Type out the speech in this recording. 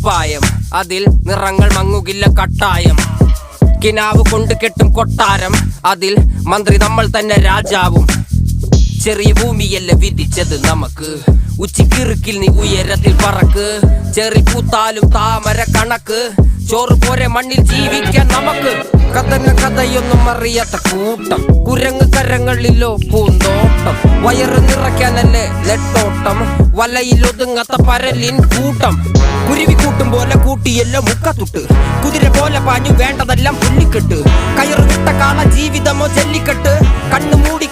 കുപ്പായം, അതിൽ നിറങ്ങൾ മങ്ങുകില്ല കട്ടായം. കിനാവ് കൊണ്ട് കെട്ടും കൊട്ടാരം, അതിൽ മന്ത്രി നമ്മൾ തന്നെ രാജാവും. ചെറിയ ഭൂമിയല്ല വിധിച്ചത് നമുക്ക്, ഉച്ചിക്കിറുക്കിൽ നീ ഉയരത്തിൽ പറക്ക്. ചെറി പൂത്താലും താമര കണക്ക്, ചോറ് പോരെ മണ്ണിൽ ജീവിക്കാൻ നമുക്ക്. കഥയൊന്നും അറിയാത്ത കൂട്ടം, കുരങ്ങ് കരങ്ങളിലോ പൂന്തോട്ടം. വയറ് നിറയ്ക്കാനല്ലേ നെട്ടോട്ടം, വലയിലൊതുങ്ങാത്ത പരലിൻ കൂട്ടം. കുരുവി കൂട്ടും പോലെ കൂട്ടിയല്ലോ മുക്കത്തുട്ട്, കുതിര പോലെ പാഞ്ഞു വേണ്ടതെല്ലാം പുല്ലിക്കെട്ട്. കയറ് വിട്ട കാള ജീവിതമോ ജല്ലിക്കെട്ട്, കണ്ണു മൂടി